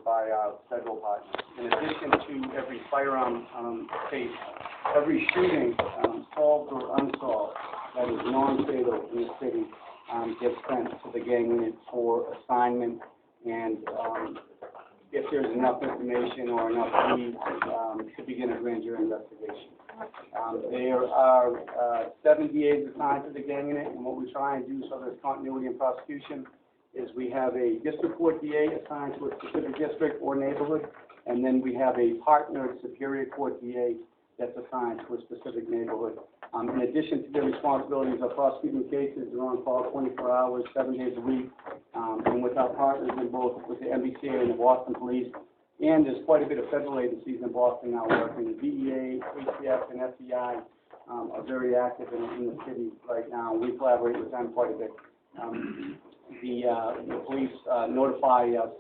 by our federal partners. In addition to every firearm case, every shooting, solved or unsolved, that is non-fatal in the city, gets sent to the gang unit for assignment, and if there's enough information or enough leads, to begin a grand jury investigation. There are 7 DAs assigned to the gang unit, and what we try and do so there's continuity in prosecution is we have a district court DA assigned to a specific district or neighborhood, and then we have a partnered superior court DA that's assigned to a specific neighborhood. In addition to their responsibilities of prosecuting cases, they're on call 24 hours, 7 days a week, and with our partners in both with the NBCA and the Boston Police. And there's quite a bit of federal agencies in Boston now working. The DEA, ATF, and FBI are very active in the city right now. We collaborate with them quite a bit. The police notify us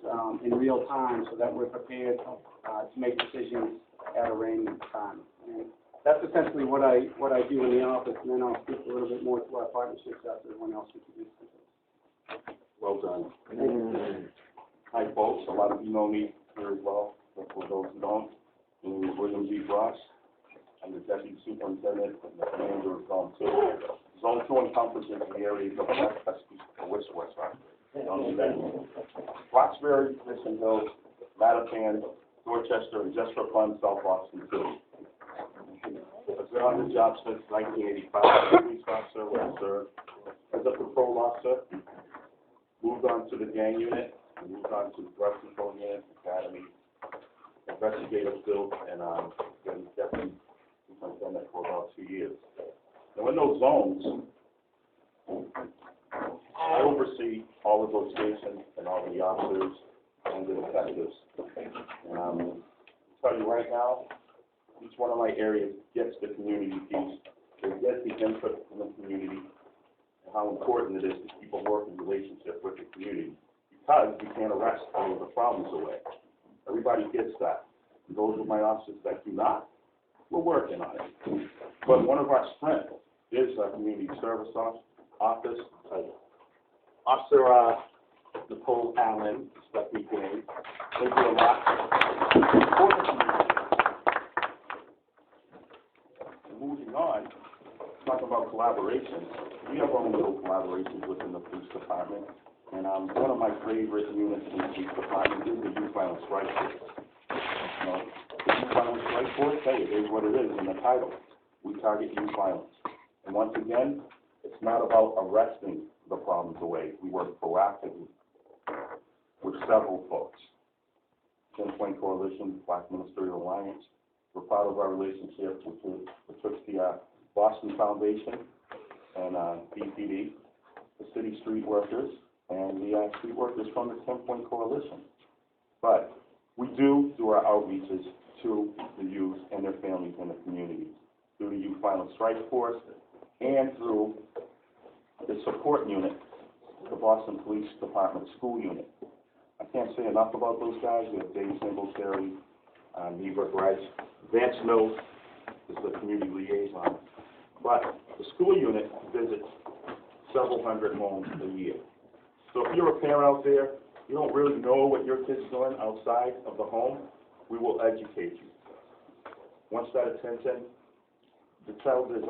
in real time so that we're prepared to make decisions at arraignment time. And that's essentially what I do in the office, and then I'll speak a little bit more to our partnerships after everyone else introduces themselves. Well done. Hi, folks. A lot of you know me very well, but for those who don't, my name is William G. Ross. I'm the Deputy Superintendent and the Commander of Zone 2. Zone 2 encompasses the areas of West Roxbury, Mission Hills, Mattapan, Dorchester, and just for fun, South Boston, too. I've been on the job since 1985 as a police officer, where I served as a patrol officer, moved on to the gang unit, and moved on to the drug control unit, academy, investigative field, and been deputy superintendent for about 2 years. Now in those zones, I oversee all of those stations and all the officers and the detectives. And I'll tell you right now, each one of my areas gets the community piece. They get the input from the community and how important it is to keep a working relationship with the community, because we can't arrest all of the problems away. Everybody gets that. And those are my officers that do not. We're working on it. But one of our strengths is our community service office. Officer Nicole Allen, Stephanie King, they do a lot for the community. Moving on, talking about collaborations. We have our own little collaborations within the police department. And one of my favorite units in the police department is the Youth Violence Strike Force. The Youth Violence Strike Force, hey, it is what it is in the title. We target youth violence. And once again, it's not about arresting the problems away. We work proactively with several folks. 10-Point Coalition, Black Ministerial Alliance. We're proud of our relationship with the Boston Foundation and BPD, the City Street Workers, and the street workers from the 10-Point Coalition. But we do our outreaches to the youth and their families in the community through the Youth Violence Strike Force and through the support unit, the Boston Police Department School Unit. I can't say enough about those guys. We have Dave Singletary, Neva Bryce. Vance Mills is the community liaison. But the school unit visits several hundred homes a year. So if you're a parent out there, you don't really know what your kid's doing outside of the home, we will educate you. Once that attention, the child is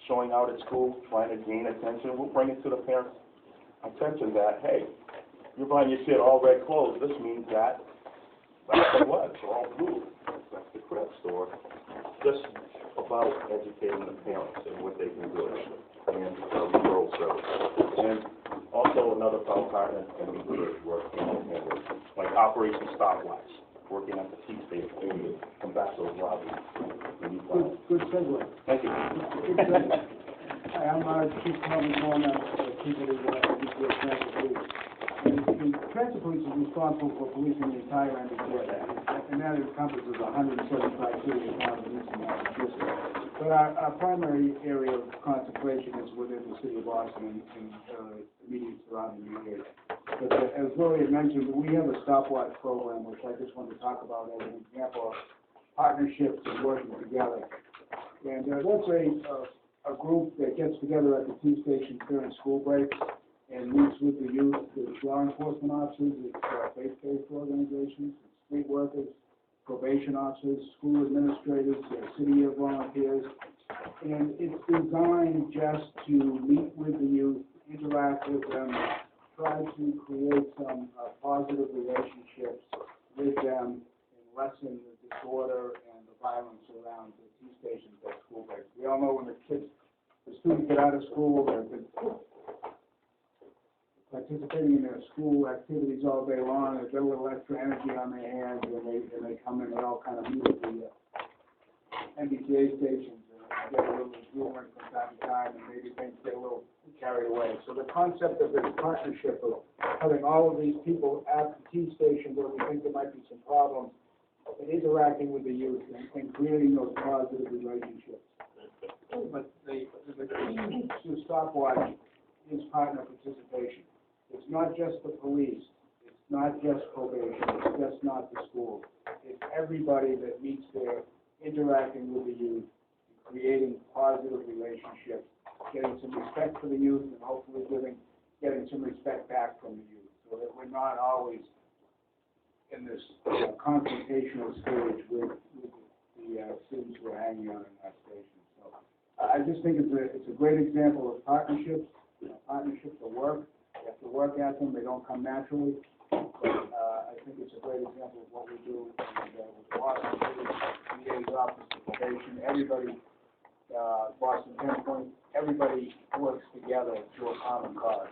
showing out at school, trying to gain attention, we'll bring it to the parents' attention that, hey, you're buying your kid all red clothes, this means that that's the blood, it's all blue. That's the crib store. Just about educating the parents and what they can do and referral service. And also another proud partner can be good work like Operation Stopwatch, working at the T station to combat those robberies. Good segue. Thank you. Hi, I'm Chief Thomas Horn, Chief of the Transit Police. The Transit Police is responsible for policing the entire MBTA, and that encompasses 175 cities and towns in Eastern Massachusetts. But our primary area of concentration is within the city of Boston and immediate surrounding area. But as Lori had mentioned, we have a stopwatch program, which I just wanted to talk about as an example of partnerships and working together. And that's a group that gets together at the T station during school breaks and meets with the youth, it's law enforcement officers, it's faith-based organizations, it's street workers, probation officers, school administrators, city year volunteers. And it's designed just to meet with the youth, interact with them, try to create some positive relationships with them and lessen the disorder and the violence around the T stations at school breaks. We all know when the students get out of school, they're participating in their school activities all day long, they've got a little extra energy on their hands, and they come in, they all kind of meet at the MBTA stations, and get a little exuberant from time to time, and maybe things get a little carried away. So the concept of this partnership of having all of these people at the T station where we think there might be some problems, and interacting with the youth and creating those positive relationships. But the key to stopwatch is partner participation. It's not just the police, it's not just probation, it's just not the schools. It's everybody that meets there, interacting with the youth, creating positive relationships, getting some respect for the youth, and hopefully getting some respect back from the youth, so that we're not always in this confrontational stage with the students who are hanging out in that station. So I just think it's a great example of partnerships. Partnerships that work. You have to work at them. They don't come naturally. But I think it's a great example of what we do with Boston City, DA's office, the probation, everybody, Boston Pinpoint, everybody works together to a common cause.